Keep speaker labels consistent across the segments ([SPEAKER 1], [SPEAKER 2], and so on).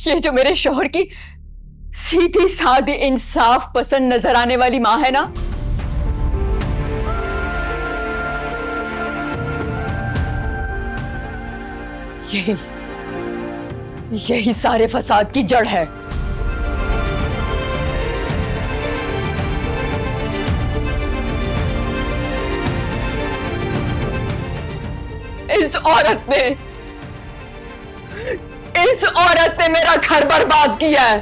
[SPEAKER 1] ये जो मेरे शौहर की सीधी सादी इंसाफ पसंद नजर आने वाली माँ है ना, यही सारे फसाद की जड़ है। इस औरत ने मेरा घर बर्बाद किया है।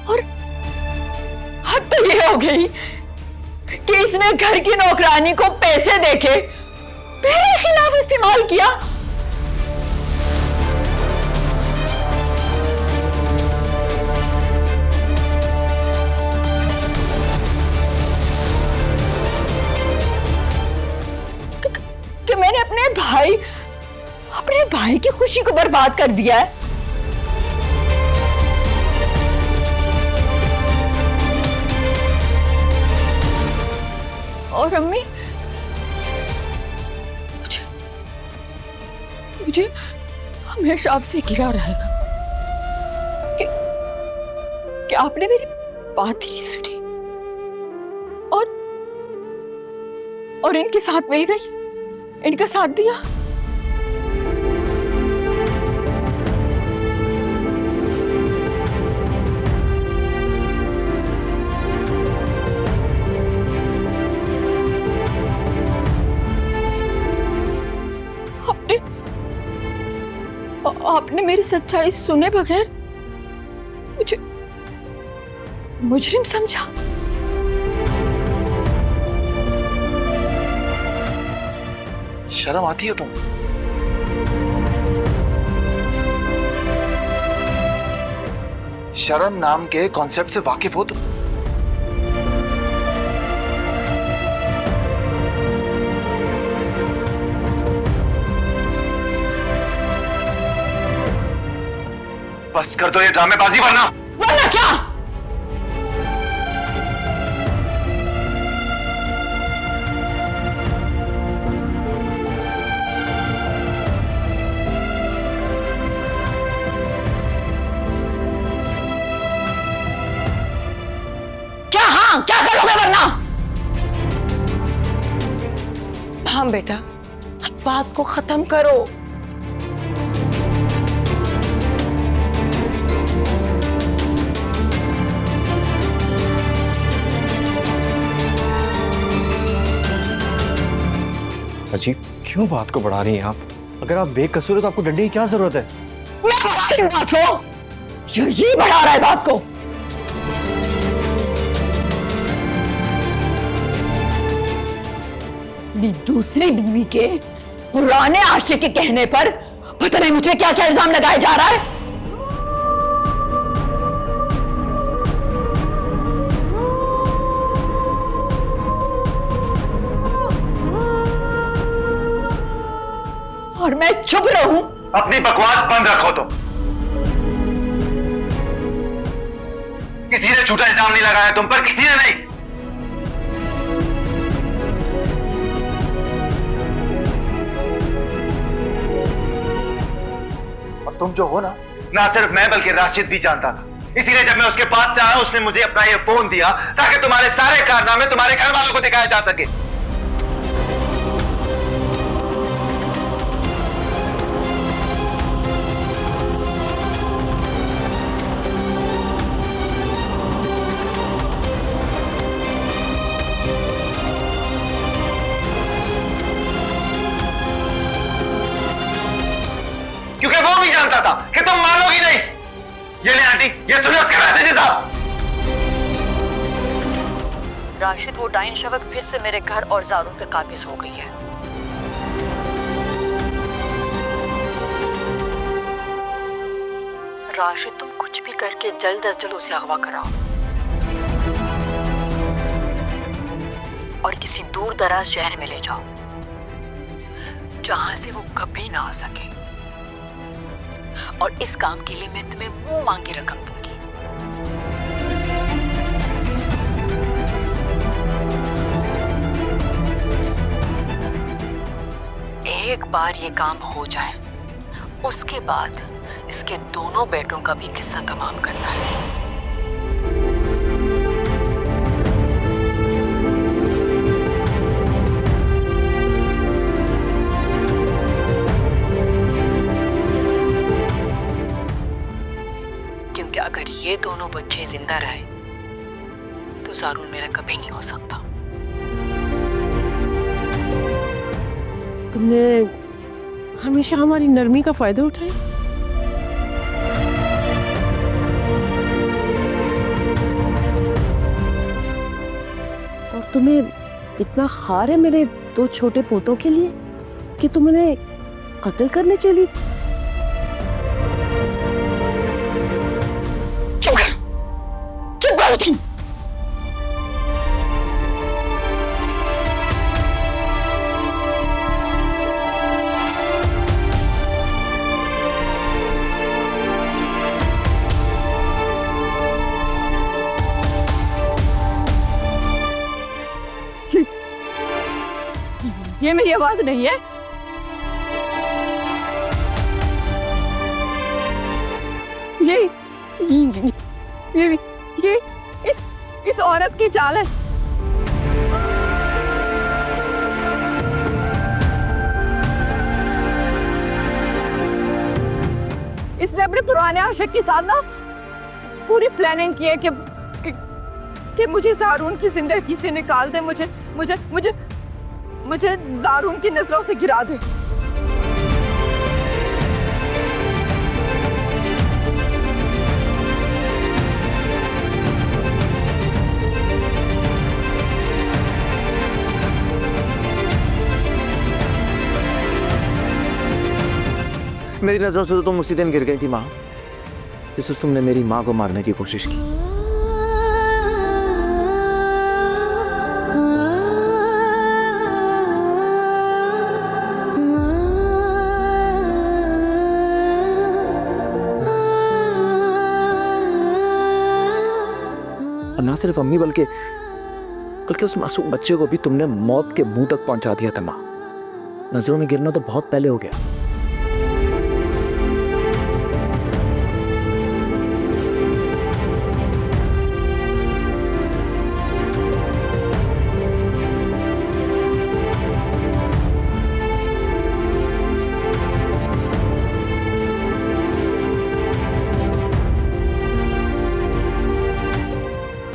[SPEAKER 1] और हद तो ये हो गई कि इसने घर की नौकरानी को पैसे देके मेरे खिलाफ इस्तेमाल किया। कि मैंने अपने भाई की खुशी को बर्बाद कर दिया है। और अम्मी, मुझे हमेशा आपसे गिरा रहेगा कि आपने मेरी बात ही नहीं सुनी और इनके साथ मिल गई, इनका साथ दिया। आपने मेरी सच्चाई सुने बगैर मुझे मुजरिम समझा।
[SPEAKER 2] शर्म आती है तुम्हें? शर्म नाम के कॉन्सेप्ट से वाकिफ हो तुम? बस कर दो ये ड्रामेबाजी, वरना
[SPEAKER 1] क्या? क्या करोगे वरना?
[SPEAKER 3] हाँ बेटा, बात को खत्म करो।
[SPEAKER 4] अजीब, क्यों बात को बढ़ा रही हैं आप? अगर आप बेकसूर हो तो आपको डंडे की क्या जरूरत है?
[SPEAKER 1] मैं बढ़ा रही हूँ बात को, ये बढ़ा रहा है बात को। दूसरी बीवी के पुराने आशिक के कहने पर पता नहीं मुझे क्या क्या इल्जाम लगाया जा रहा है। और मैं चुप रहूं?
[SPEAKER 2] अपनी बकवास बंद रखो तुम। किसी ने झूठा इल्जाम नहीं लगाया तुम पर, किसी ने नहीं। और तुम जो हो ना सिर्फ मैं बल्कि राशिद भी जानता था। इसीलिए जब मैं उसके पास से आया उसने मुझे अपना ये फोन दिया ताकि तुम्हारे सारे कारनामे तुम्हारे घर वालों को दिखाया जा सके। क्योंकि वो भी जानता था कि तुम मानोगी नहीं। ये ले आंटी, ये सुनिए उसके मैसेजेस आप।
[SPEAKER 5] राशिद, वो डाइन शवक फिर से मेरे घर और जारों पे काबिज हो गई है। राशिद, तुम कुछ भी करके जल्द अज जल्द उसे अगवा कराओ और किसी दूर दराज शहर में ले जाओ जहां से वो कभी ना आ सके। और इस काम के लिए मैं तुम्हें मुंह मांगी रकम दूंगी। एक बार ये काम हो जाए, उसके बाद इसके दोनों बेटों का भी किस्सा तमाम करना है। क्योंकि अगर ये दोनों बच्चे जिंदा रहे तो ज़ारून मेरा कभी नहीं हो सकता।
[SPEAKER 3] तुमने हमेशा हमारी नरमी का फायदा उठाया। और तुम्हें इतना खार है मेरे दो छोटे पोतों के लिए कि तुम उन्हें कत्ल करने चली थी।
[SPEAKER 1] चुप करो तुम।
[SPEAKER 6] ये मेरी आवाज नहीं है। ये इस औरत की चाल है। इसने अपने पुराने आशिक के साथ ना पूरी प्लानिंग की है कि मुझे ज़ारून की जिंदगी से निकाल दे, मुझे ज़ारून की नजरों से गिरा दे।
[SPEAKER 4] मेरी नजरों से तो तुम उसी दिन गिर गई थी माँ, जिस दिन तुमने मेरी माँ को मारने की कोशिश की। और ना सिर्फ अम्मी बल्कि उस मासूम बच्चे को भी तुमने मौत के मुंह तक पहुंचा दिया था माँ। नजरों में गिरना तो बहुत पहले हो गया।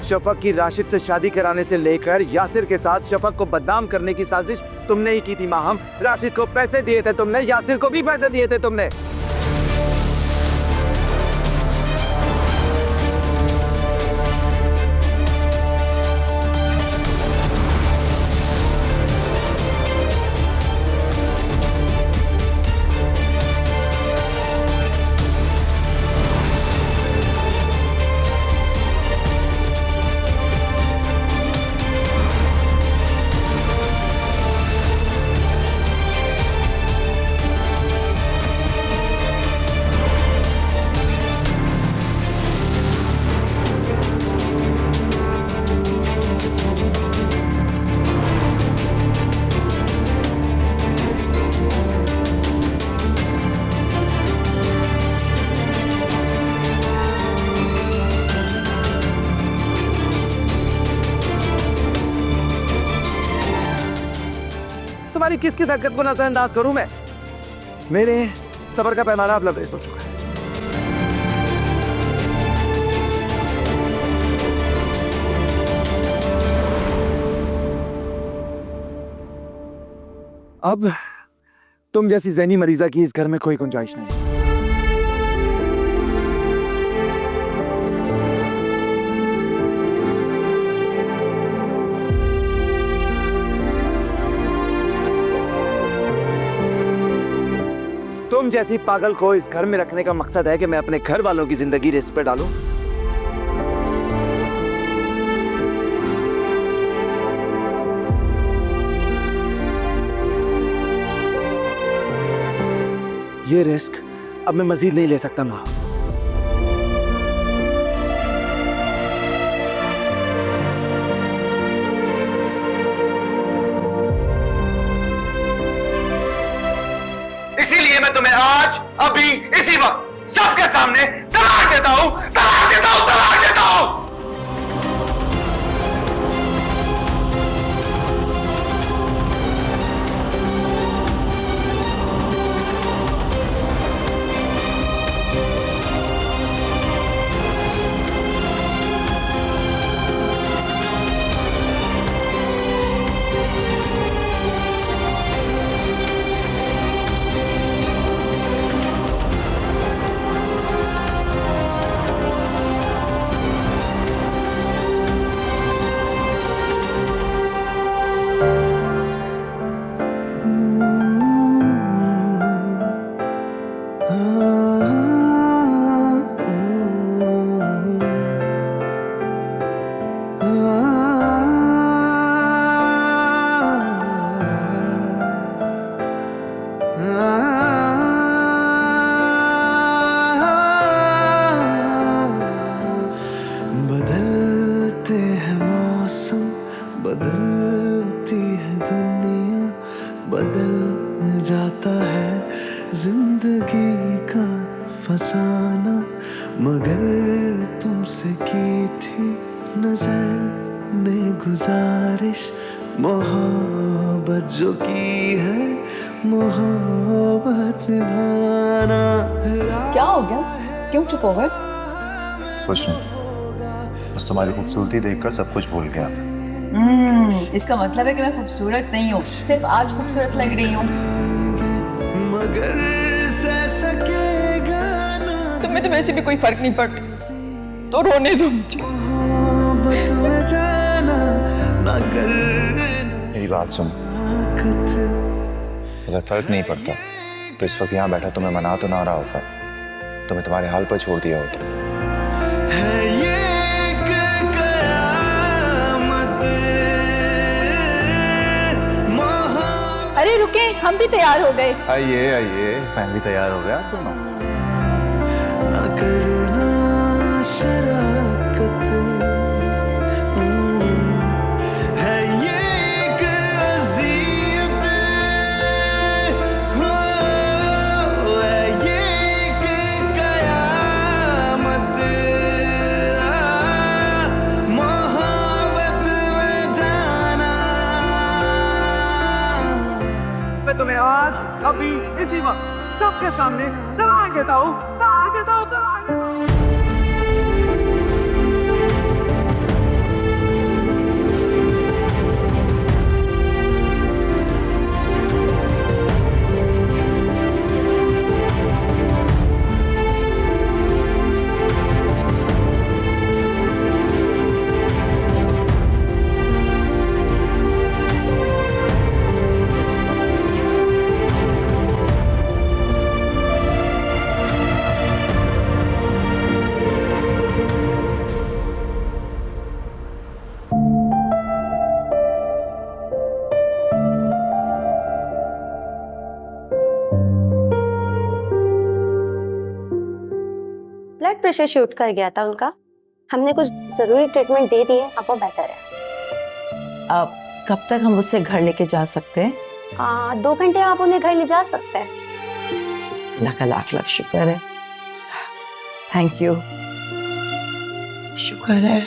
[SPEAKER 4] शफक की राशिद से शादी कराने से लेकर यासिर के साथ शफक को बदनाम करने की साजिश तुमने ही की थी माहम। राशिद को पैसे दिए थे तुमने, यासिर को भी पैसे दिए थे तुमने। तुम्हारी किस किस हरकत को नजरअंदाज करूं मैं? मेरे सबर का पैमाना अब लबरेज हो चुका है। अब तुम जैसी ज़हनी मरीजा की इस घर में कोई गुंजाइश नहीं। तुम जैसी पागल को इस घर में रखने का मकसद है कि मैं अपने घर वालों की जिंदगी रिस्क पे डालूं? ये रिस्क अब मैं मजीद नहीं ले सकता माँ।
[SPEAKER 2] इसीलिए मैं तुम्हें आज अभी इसी वक्त सबके सामने तलाक देता हूं, तलाक देता हूं, तलाक देता हूं।
[SPEAKER 7] बदलते हैं मौसम, बदलती है दुनिया, बदल जाता है जिंदगी का फसाना, मगर तुमसे की थी नजर ने गुजारिश, मोहब्बत जो की है मोहब्बत निभाना।
[SPEAKER 1] क्या हो गया, क्यों चुप हो गए?
[SPEAKER 2] कुछ नहीं, बस तुम्हारी खूबसूरती देखकर सब कुछ भूल गया।
[SPEAKER 1] इसका मतलब है कि मैं खूबसूरत नहीं हूँ, सिर्फ आज खूबसूरत लग रही हूँ।
[SPEAKER 7] मगर सह सकेगा ना
[SPEAKER 1] तुम्हें तो वैसे भी कोई फर्क नहीं पड़ता, तो रोने दो मुझे।
[SPEAKER 7] मोहब्बत में जाना ना कर
[SPEAKER 2] मेरी बात सुन, अगर फर्क नहीं पड़ता तो इस वक्त यहाँ बैठा तुम्हें मना तो ना रहा होता, तुम्हें तुम्हारे हाल पर छोड़ दिया होता।
[SPEAKER 7] है ये
[SPEAKER 6] अरे रुके, हम भी तैयार हो गए।
[SPEAKER 2] आइए आइए, फैमिली तैयार हो गया दोनों।
[SPEAKER 7] ना करना शराकत, है ये एक अज़ियत, हो है ये एक कयामत, मोहब्बत में जाना।
[SPEAKER 6] मैं तुम्हें आज अभी इसी वक्त सबके सामने तलाक देता हूँ, तलाक देता हूँ, तलाक देता हूँ।
[SPEAKER 8] ब्लड प्रेशर शूट कर गया था उनका, हमने कुछ जरूरी ट्रीटमेंट दे दी है, अब वो बेटर है।
[SPEAKER 3] अब कब तक हम उससे घर लेके जा सकते हैं?
[SPEAKER 8] 2 घंटे आप उन्हें घर ले जा सकते हैं।
[SPEAKER 3] अल्लाह का लाख लाख शुक्र है, थैंक यू, शुक्र है।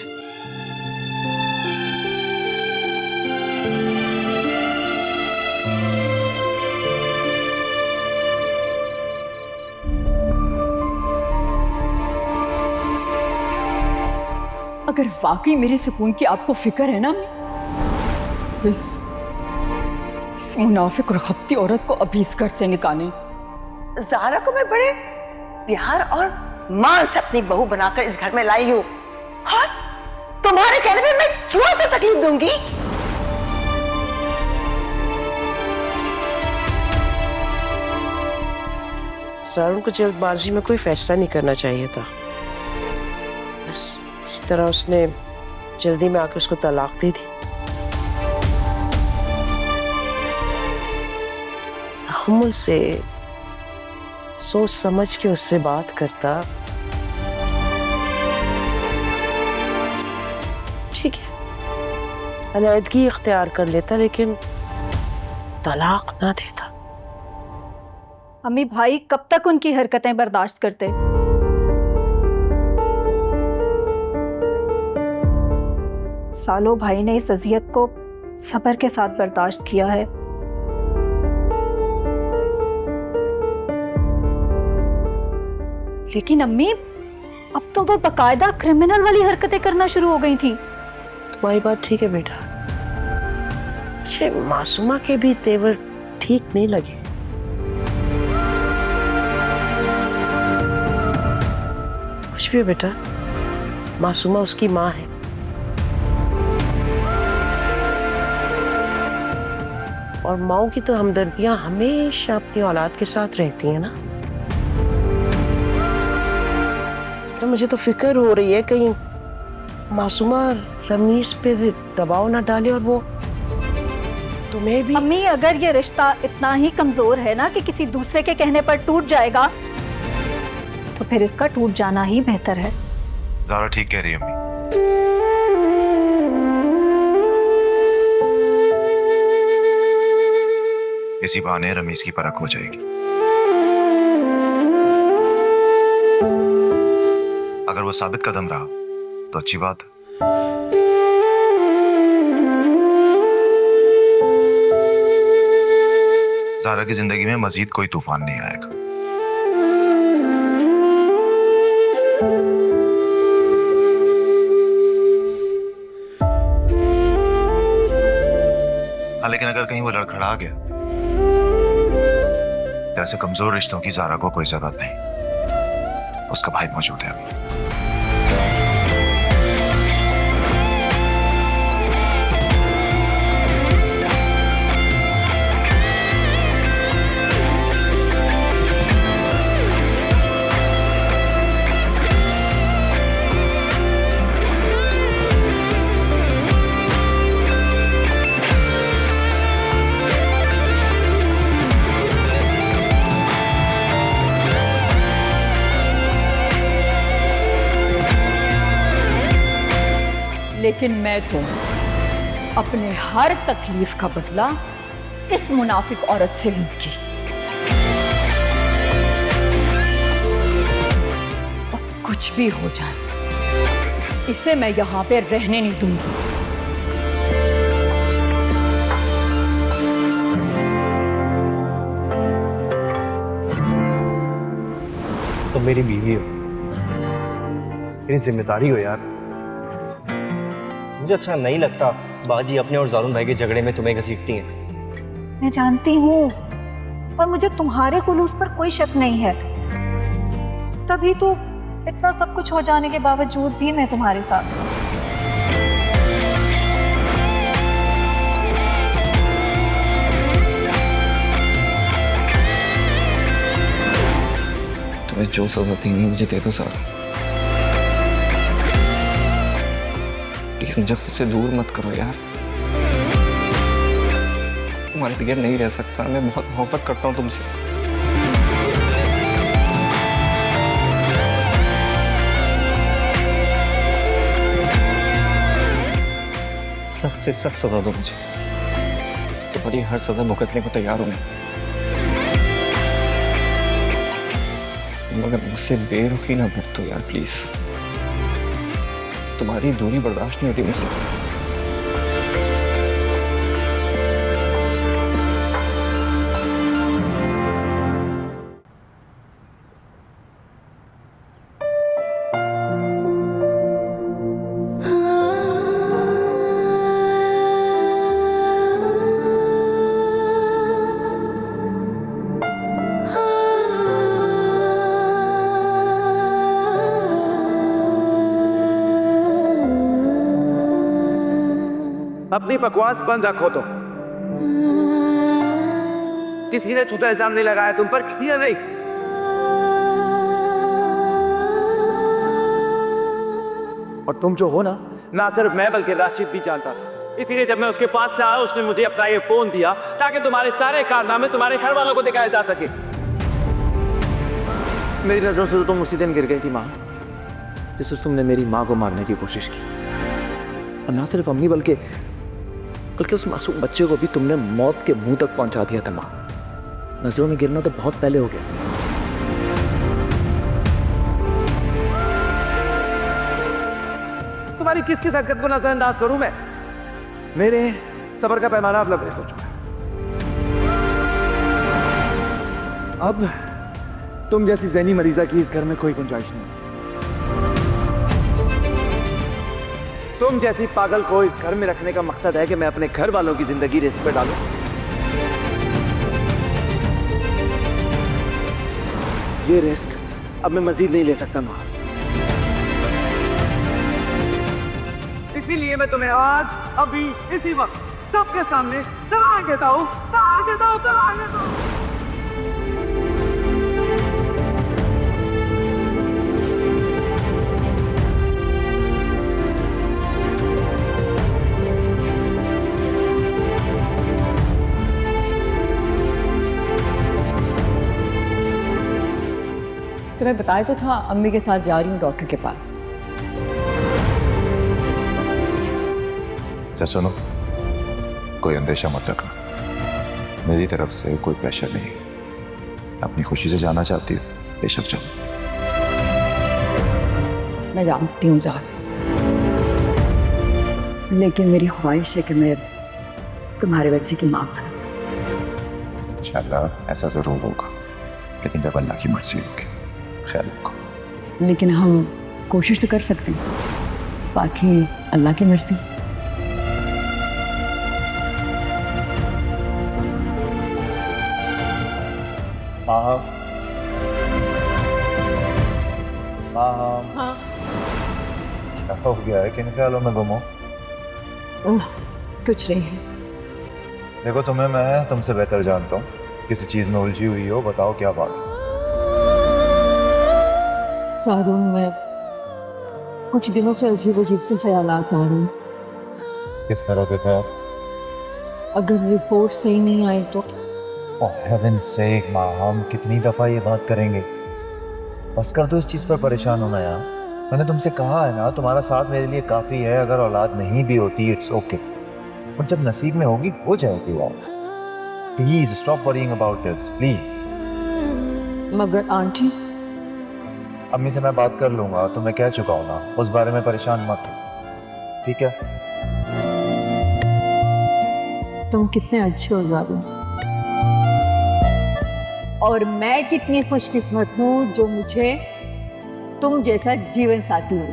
[SPEAKER 1] अगर वाकई मेरे सुकून की आपको फिक्र है ना, इस मुनाफिक और खपती औरत को अभी इस घर से निकालें।
[SPEAKER 9] ज़ारा को मैं बड़े प्यार और मान से अपनी बहू बनाकर इस घर में लाई हूँ, और तुम्हारे कहने पे मैं क्यों ऐसे तकलीफ दूंगी?
[SPEAKER 10] ज़ारा को जल्दबाजी में कोई फैसला नहीं करना चाहिए था, बस इस तरह उसने जल्दी में आकर उसको तलाक दे दी। तहम्मुल से सोच समझ के उससे बात करता, ठीक है, अलहदगी इख्तियार कर लेता, लेकिन तलाक ना देता।
[SPEAKER 11] अम्मी भाई कब तक उनकी हरकतें बर्दाश्त करते? सालों भाई ने इस अजियत को सब्र के साथ बर्दाश्त किया है। लेकिन अम्मी अब तो वो बकायदा क्रिमिनल वाली हरकतें करना शुरू हो गई थी।
[SPEAKER 10] तुम्हारी बात ठीक है बेटा, मुझे मासूमा के भी तेवर ठीक नहीं लगे। कुछ भी हो बेटा, मासूमा उसकी माँ है। और माओ की तो हमदर्दियां हमेशा अपनी औलाद के साथ रहती हैं ना। तो मुझे तो फिक्र हो रही है कहीं मासूमा रमीज पे दबाव ना डाले और वो तुम्हें भी।
[SPEAKER 11] अम्मी अगर ये रिश्ता इतना ही कमजोर है ना कि किसी दूसरे के कहने पर टूट जाएगा, तो फिर इसका टूट जाना ही बेहतर है।
[SPEAKER 2] ज़ारा ठीक कह रही है अम्मी। इसी बहाने रमीज की परख हो जाएगी। अगर वो साबित कदम रहा तो अच्छी बात है। ज़ारा की जिंदगी में मजीद कोई तूफान नहीं आएगा। हाँ, लेकिन अगर कहीं वो लड़खड़ा गया, ऐसे कमजोर रिश्तों की ज़ारा को कोई जरूरत नहीं। उसका भाई मौजूद है अभी।
[SPEAKER 1] लेकिन मैं तो अपने हर तकलीफ का बदला इस मुनाफिक औरत से लूंगी। और कुछ भी हो जाए, इसे मैं यहां पे रहने नहीं दूंगी।
[SPEAKER 12] तुम मेरी बीवी हो, मेरी जिम्मेदारी हो यार। मुझे अच्छा नहीं लगता बाजी अपने और जारून भाई के झगड़े में तुम्हें घसीटती हैं।
[SPEAKER 11] मैं जानती हूँ, पर मुझे तुम्हारे खुलूस पर कोई शक नहीं है। तभी तो इतना सब कुछ हो जाने के बावजूद भी मैं तुम्हारे साथ हूँ।
[SPEAKER 13] तुम्हें जो सजा देनी मुझे दे दो सारा, प्लीज मुझे खुद से दूर मत करो यार। तुम्हारे बगैर नहीं रह सकता, मैं बहुत मोहब्बत करता हूँ तुमसे। सख्त से सख्त सजा दो मुझे। तुम्हारी हर सजा मुकदमे को तैयार हूं मैं, मगर मुझसे बेरुखी ना बरतो यार प्लीज। तुम्हारी दूरी बर्दाश्त नहीं होती मुझसे।
[SPEAKER 4] अपनी बकवास बंद रखो तुम। किसी ने झूठा इल्जाम नहीं लगाया तुम पर, किसी ने नहीं। और तुम जो हो ना सिर्फ मैं बल्कि राशिद भी जानता था। इसीलिए जब मैं उसके पास से आया उसने मुझे अपना ये फोन दिया ताकि तुम्हारे सारे कारनामे तुम्हारे घर वालों को दिखाए जा सके। मेरी नजरों से तो तुम उसी दिन गिर गई थी माँ, जिस दिन तुमने मेरी माँ को मारने की कोशिश की। और ना सिर्फ अम्मी बल्कि उस मासूम बच्चे को भी तुमने मौत के मुंह तक पहुंचा दिया था माँ। नजरों में गिरना तो बहुत पहले हो गया। तुम्हारी किस किस हरकत को नजरअंदाज करूं मैं? मेरे सब्र का पैमाना अब लबरेज हो चुका है। अब तुम जैसी ज़हनी मरीजा की इस घर में कोई गुंजाइश नहीं। तुम जैसी पागल को इस घर में रखने का मकसद है कि मैं अपने घर वालों की जिंदगी रिस्क पे डालूं। ये रिस्क अब मैं मजीद नहीं ले सकता मां।
[SPEAKER 14] इसीलिए मैं तुम्हें आज अभी इसी वक्त सबके सामने तलाक देता हूँ, तलाक देता हूँ, तलाक देता हूँ।
[SPEAKER 1] तुम्हें बताया तो था अम्मी के साथ जा रही हूँ डॉक्टर के पास।
[SPEAKER 15] सुनो, कोई अंदेशा मत रखना, मेरी तरफ से कोई प्रेशर नहीं। अपनी खुशी से जाना चाहती हो, बेशक जाओ।
[SPEAKER 1] मैं जानती हूँ ज़ाद, लेकिन मेरी ख्वाहिश है कि मैं तुम्हारे बच्चे की माँ बनूं।
[SPEAKER 15] इंशाल्लाह ऐसा जरूर होगा, लेकिन जब अल्लाह की मर्जी होगी। ख्याल रखो।
[SPEAKER 1] लेकिन हम कोशिश तो कर सकते हैं, बाकी अल्लाह की मर्जी।
[SPEAKER 15] हाँ, क्या हो गया है? किन ख्यालों में गुम हो?
[SPEAKER 1] कुछ नहीं है।
[SPEAKER 15] देखो, तुम्हें मैं तुमसे बेहतर जानता हूँ। किसी चीज में उलझी हुई हो, बताओ क्या बात है।
[SPEAKER 1] सारून, मैं कुछ दिनों से अजीब अजीब से ख्यालात आ रहे हैं।
[SPEAKER 15] किस तरह के ख्याल?
[SPEAKER 1] अगर रिपोर्ट सही नहीं आई तो।
[SPEAKER 15] ओह हेवन्स सेक माँ, हम कितनी दफा ये बात करेंगे? बस कर दो इस चीज पर परेशान होना यार। मैंने तुमसे कहा है ना, तुम्हारा साथ मेरे लिए काफी है। अगर औलाद नहीं भी होती, इट्स ओके। और जब नसीब में होगी, हो जाएगी वो। Please stop worrying about this, please.
[SPEAKER 1] मगर आंटी,
[SPEAKER 15] अम्मी से मैं बात कर लूंगा, तुम्हें कह चुका हूं ना, उस बारे में परेशान मत हो, ठीक है?
[SPEAKER 1] तुम कितने अच्छे हो ज़ारू, और मैं कितनी खुशकिस्मत हूँ जो मुझे तुम जैसा जीवन साथी हो।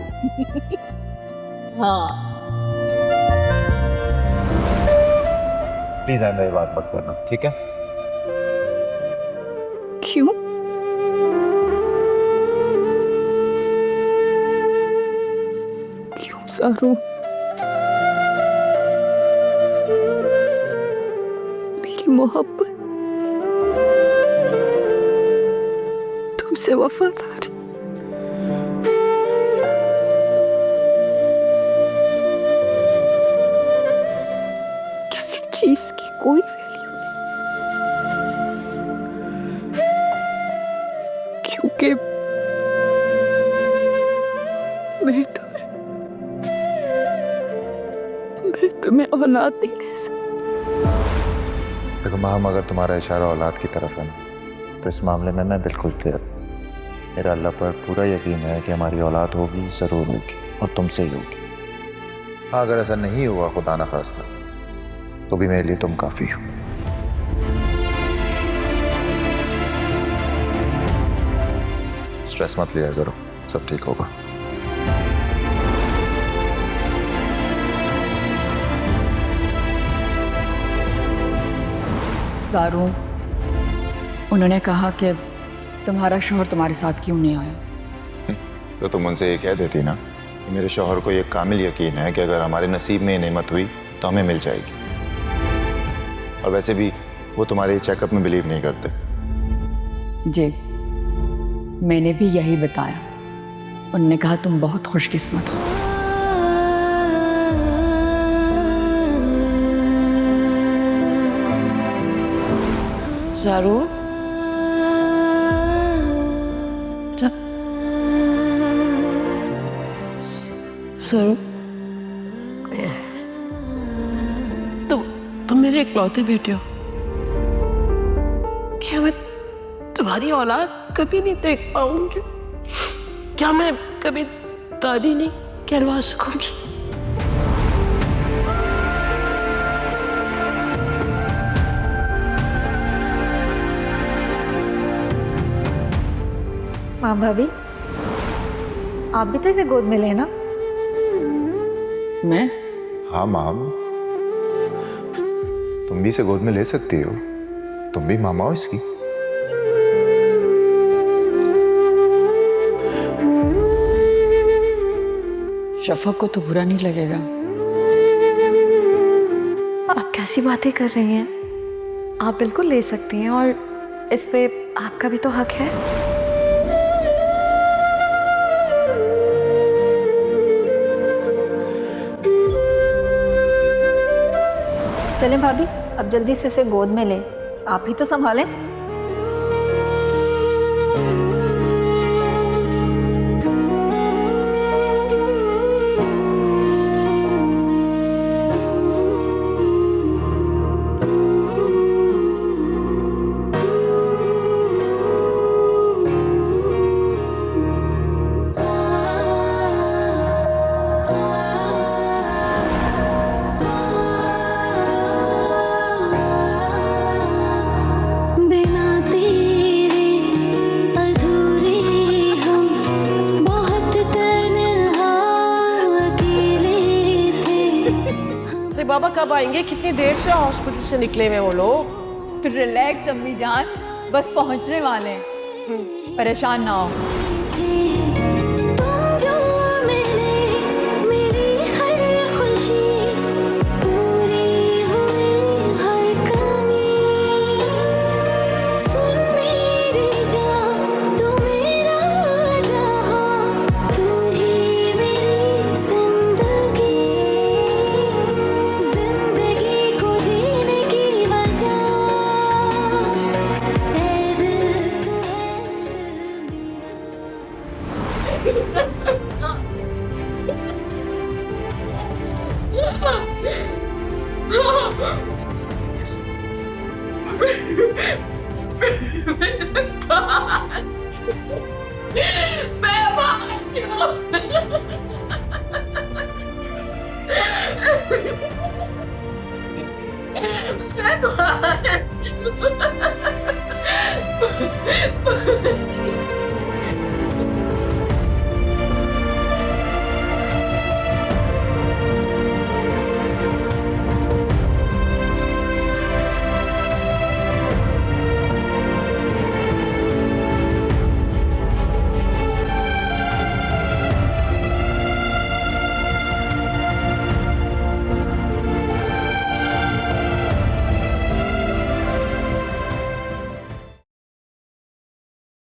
[SPEAKER 1] हाँ,
[SPEAKER 15] प्लीज आइंदा ये बात मत करना, ठीक है?
[SPEAKER 1] क्यों? क्यों ज़ारू? मेरी मोहब्बत तुमसे वफादार। किसी चीज की कोई वैल्यू नहीं, क्योंकि मैं तुम्हें औलाद नहीं दे सकती।
[SPEAKER 15] देखो माम, अगर तुम्हारा इशारा औलाद की तरफ है ना, तो इस मामले में मैं बिल्कुल क्लियर। मेरा अल्लाह पर पूरा यकीन है कि हमारी औलाद होगी, ज़रूर होगी, और तुमसे ही होगी। हाँ, अगर ऐसा नहीं हुआ, खुदा ना खास्ता, तो भी मेरे लिए तुम काफ़ी हो। स्ट्रेस मत लिया करो, सब ठीक होगा।
[SPEAKER 1] ज़ारू, उन्होंने कहा कि तुम्हारा शौहर तुम्हारे साथ क्यों नहीं आया?
[SPEAKER 15] तो तुम उनसे ये कह देती ना कि मेरे शौहर को ये कामिल यकीन है कि अगर हमारे नसीब में ये नेमत हुई तो हमें मिल जाएगी। और वैसे भी वो तुम्हारे चेकअप में बिलीव नहीं करते।
[SPEAKER 1] जी, मैंने भी यही बताया। उन्होंने कहा तुम बहुत खुशकिस्मत हो।
[SPEAKER 10] ज़ारू, सर तुम मेरे इकलौते बेटे हो। क्या मैं तुम्हारी औलाद कभी नहीं देख पाऊंगी? क्या मैं कभी दादी नहीं कहलवा सकूंगी?
[SPEAKER 11] माँ भाभी, आप भी तो इसे गोद में लेना।
[SPEAKER 1] मैं?
[SPEAKER 15] हाँ माम, तुम भी इसे गोद में ले सकती हो, तुम भी मामा हो इसकी।
[SPEAKER 1] शफक को तो बुरा नहीं लगेगा।
[SPEAKER 11] आप कैसी बातें कर रही हैं? आप बिल्कुल ले सकती हैं और इस पे आपका भी तो हक है। चलें भाभी, अब जल्दी से इसे गोद में लें। आप ही तो संभालें।
[SPEAKER 10] बाबा कब आएंगे? कितनी देर से हॉस्पिटल से निकले हुए वो लोग?
[SPEAKER 1] रिलैक्स अम्मी जान, बस पहुंचने वाले हैं, परेशान ना हो।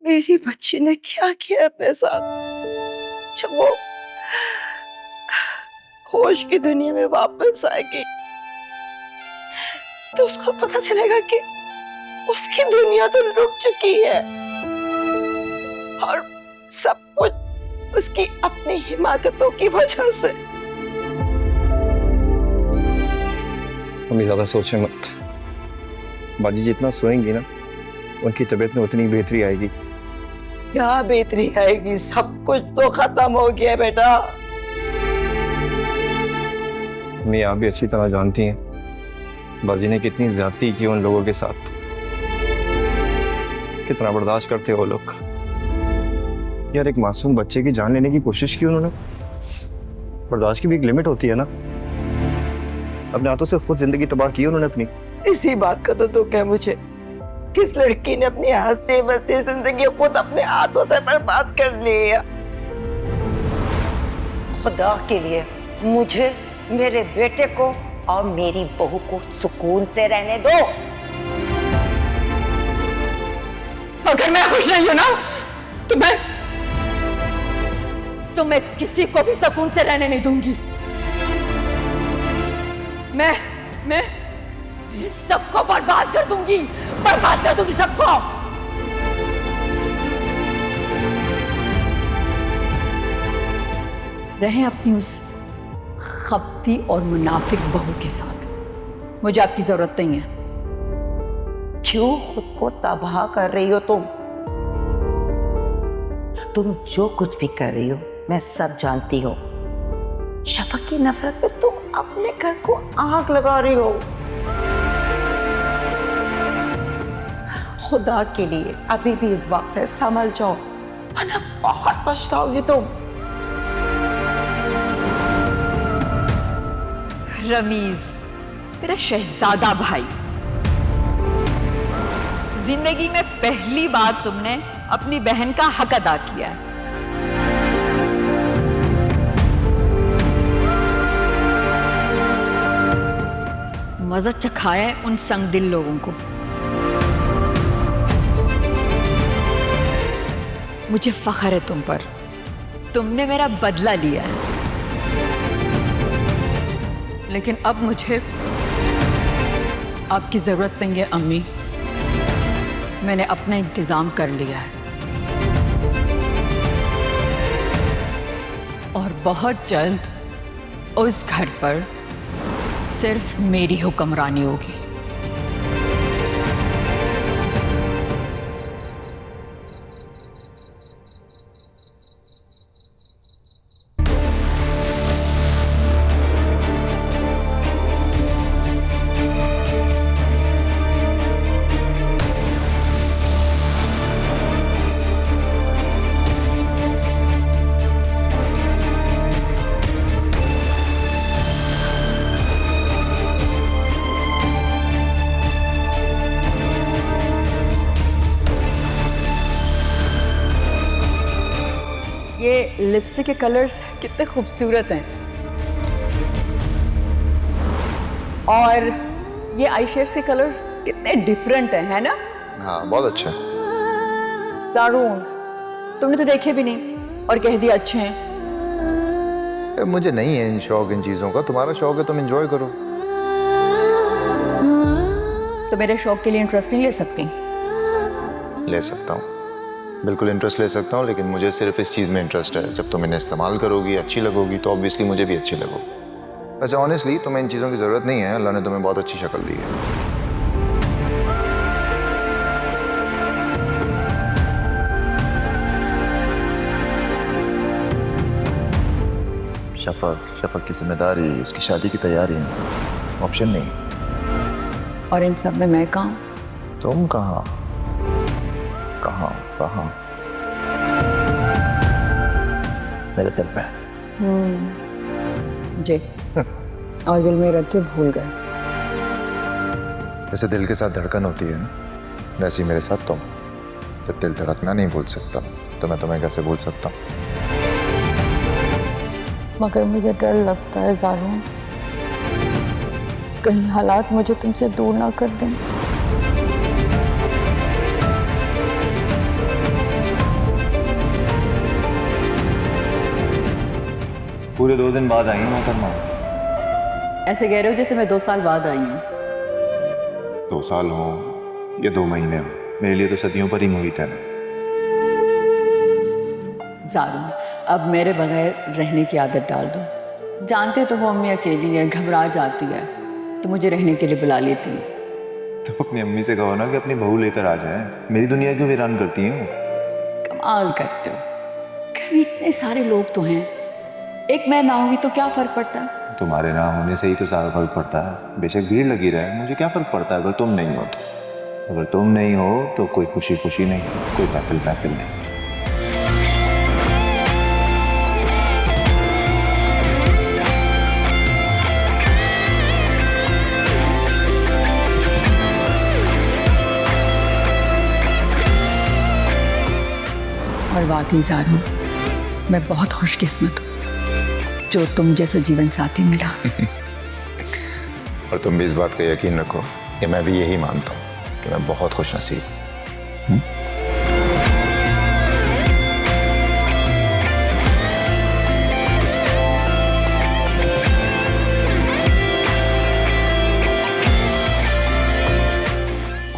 [SPEAKER 10] मेरी बच्ची ने क्या किया अपने साथ? जब वो होश की दुनिया में वापस आएगी तो उसको पता चलेगा कि उसकी दुनिया तो रुक चुकी है और सब कुछ उसकी अपनी हिमाकतों की वजह से।
[SPEAKER 13] मम्मी ज्यादा सोचे मत, बाजी जितना सोएंगी ना उनकी तबीयत में उतनी बेहतरी आएगी।
[SPEAKER 10] क्या बेहतरी आएगी? सब कुछ तो खत्म हो गया बेटा।
[SPEAKER 13] मम्मी आप भी अच्छी तरह जानती हैं बाजी ने कितनी ज्यादती की उन लोगों के साथ, कितना बर्दाश्त करते वो लोग। यार एक मासूम बच्चे की जान लेने की कोशिश की उन्होंने, बर्दाश्त की भी एक लिमिट होती है ना। अपने हाथों से खुद जिंदगी तबाह की उन्होंने अपनी।
[SPEAKER 10] इसी बात का तो दुख है मुझे, किस लड़की ने अपनी हंसती बसती जिंदगी खुद अपने हाथों से बर्बाद कर ली है। खुदा के लिए मुझे, मेरे बेटे को और मेरी बहू को सुकून से रहने दो।
[SPEAKER 1] अगर मैं खुश नहीं हूं ना तो मैं किसी को भी सुकून से रहने नहीं दूंगी। मैं सबको बर्बाद कर दूंगी सबको। रहें अपनी उस खपती और मुनाफिक बहू के साथ। मुझे आपकी जरूरत नहीं है।
[SPEAKER 9] क्यों खुद को तबाह कर रही हो तुम जो कुछ भी कर रही हो मैं सब जानती हूँ। शफक की नफरत पे तुम अपने घर को आग लगा रही हो। खुदा के लिए अभी भी वक्त है, संभल जाओ वरना बहुत पछताओगी तुम।
[SPEAKER 1] रमीज, मेरा शहजादा भाई, जिंदगी में पहली बार तुमने अपनी बहन का हक अदा किया है। मजा चखाया है उन संगदिल लोगों को। मुझे फख्र है तुम पर, तुमने मेरा बदला लिया है। लेकिन अब मुझे आपकी जरूरत नहीं है अम्मी, मैंने अपना इंतजाम कर लिया है और बहुत जल्द उस घर पर सिर्फ मेरी हुक्मरानी होगी। ये लिपस्टिक के कलर्स कितने खूबसूरत हैं और ये आई शेड्स के कलर्स कितने डिफरेंट हैं, है ना?
[SPEAKER 4] हाँ, बहुत अच्छा है।
[SPEAKER 1] ज़ारून, तुमने तो देखे भी नहीं और कह दिया अच्छे हैं।
[SPEAKER 4] मुझे नहीं है इन शौक इन चीज़ों का, तुम्हारा शौक है, तुम एंजॉय करो।
[SPEAKER 1] तो मेरे शौक के लिए इंटरेस्ट नहीं ले सकती?
[SPEAKER 4] ले सकता हूँ, बिल्कुल इंटरेस्ट ले सकता हूँ, लेकिन मुझे सिर्फ इस चीज़ में इंटरेस्ट है। जब तुम इन्हें इस्तेमाल करोगी, अच्छी लगोगी, तो ऑब्वियसली मुझे भी अच्छी लगोगी। वैसे ऑनेस्टली तुम्हें इन चीज़ों की ज़रूरत नहीं है, अल्लाह ने तुम्हें बहुत अच्छी शक्ल दी है। शफक की जिम्मेदारी, उसकी शादी की तैयारी है, ऑप्शन नहीं।
[SPEAKER 1] और इन सब में मैं कहाँ?
[SPEAKER 4] तुम कहाँ कहाँ मेरे दिल पे।
[SPEAKER 1] जी और दिल में रख के भूल गए।
[SPEAKER 4] जैसे दिल के साथ धड़कन होती है ना, वैसे ही मेरे साथ तुम। जब दिल धड़कना नहीं भूल सकता तो मैं तुम्हें कैसे भूल सकता हूँ?
[SPEAKER 1] मगर मुझे डर लगता है ज़ारून, कहीं हालात मुझे तुमसे दूर ना कर दें।
[SPEAKER 15] पूरे 2 दिन बाद आई हैं मोहतरमा।
[SPEAKER 1] ऐसे कह रहे हो जैसे मैं 2 साल बाद आई हूँ।
[SPEAKER 15] 2 साल हो या 2 महीने हो, मेरे लिए तो सदियों पर ही मुहित है ना।
[SPEAKER 1] ज़ारून, अब मेरे बगैर रहने की आदत डाल दो। जानते तो हो अम्मी अकेली है, घबरा जाती है, तो मुझे रहने के लिए बुला लेती है।
[SPEAKER 15] तो अपनी अम्मी से कहो ना कि अपनी बहू लेकर आ जाए। मेरी दुनिया क्यों वीरान करती हैं?
[SPEAKER 1] कमाल करते हो, घर में इतने सारे लोग तो हैं, एक मैं ना होगी तो क्या फर्क पड़ता है?
[SPEAKER 15] तुम्हारे ना होने से ही तो सारा फर्क पड़ता है। बेशक भीड़ लगी रहे, मुझे क्या फर्क पड़ता है अगर तुम नहीं हो तो। अगर तुम नहीं हो तो कोई खुशी खुशी नहीं, कोई महफिल नहीं।
[SPEAKER 1] और वाकई ज़ारून, मैं बहुत खुशकिस्मत हूँ जो तुम जैसा जीवन साथी मिला।
[SPEAKER 4] और तुम भी इस बात का यकीन रखो कि मैं भी यही मानता हूँ कि मैं बहुत खुशनसीब हूँ।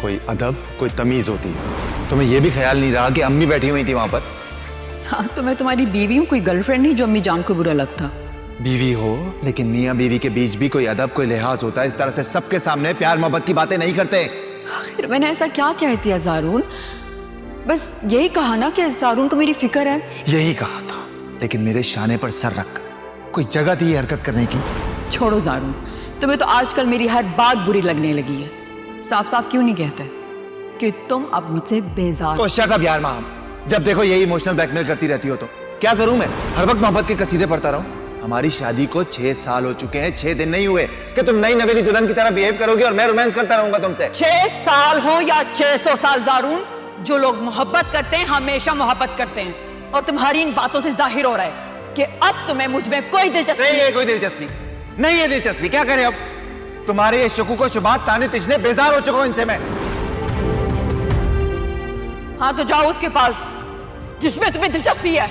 [SPEAKER 15] कोई अदब, कोई तमीज होती है। तुम्हें यह भी ख्याल नहीं रहा कि अम्मी बैठी हुई थी वहां पर?
[SPEAKER 1] हाँ तो मैं तुम्हारी बीवी हूँ, कोई गर्लफ्रेंड नहीं जो अम्मी जान को बुरा लगता।
[SPEAKER 4] बीवी हो, लेकिन मियाँ बीवी के बीच भी कोई अदब, कोई लिहाज होता है। इस तरह से सबके सामने प्यार मोहब्बत की बातें नहीं करते।
[SPEAKER 1] आखिर मैंने ऐसा क्या कह दिया ज़ारून? बस यही कहा ना कि ज़ारून को मेरी फिक्र है।
[SPEAKER 4] यही कहा था, लेकिन मेरे शाने पर सर रख कोई जगह थी ये हरकत करने की?
[SPEAKER 1] छोड़ो ज़ारून, तुम्हें तो आजकल मेरी हर बात बुरी लगने लगी है। साफ साफ क्यों नहीं कहते कि तुम अब मुझसे बेजार?
[SPEAKER 4] तो शट अप यार माँ, जब देखो यही इमोशनल ब्लैकमेल करती रहती हो तो क्या करूं मैं? हर वक्त मोहब्बत के कसीदे पढ़ता रहूं? हमारी शादी को 6 साल हो चुके हैं, 6 दिन नहीं हुए कि तुम नई नवेली दुल्हन की तरह बिहेव करोगे और मैं रोमांस करता रहूंगा तुमसे।
[SPEAKER 1] 6 साल हो या 600 साल ज़ारून, जो लोग मोहब्बत करते हैं हमेशा मोहब्बत करते हैं। और तुम्हारी इन बातों से जाहिर हो रहा है कि अब तुम्हें मुझ में कोई दिलचस्पी
[SPEAKER 4] नहीं है। कोई दिलचस्पी नहीं है। दिलचस्पी क्या करें अब? तुम्हारे ये शकूक व शुबात ताने तिजने बेजार हो चुका हूं इनसे मैं।
[SPEAKER 1] हाँ तो जाओ उसके पास जिसमें तुम्हें दिलचस्पी है।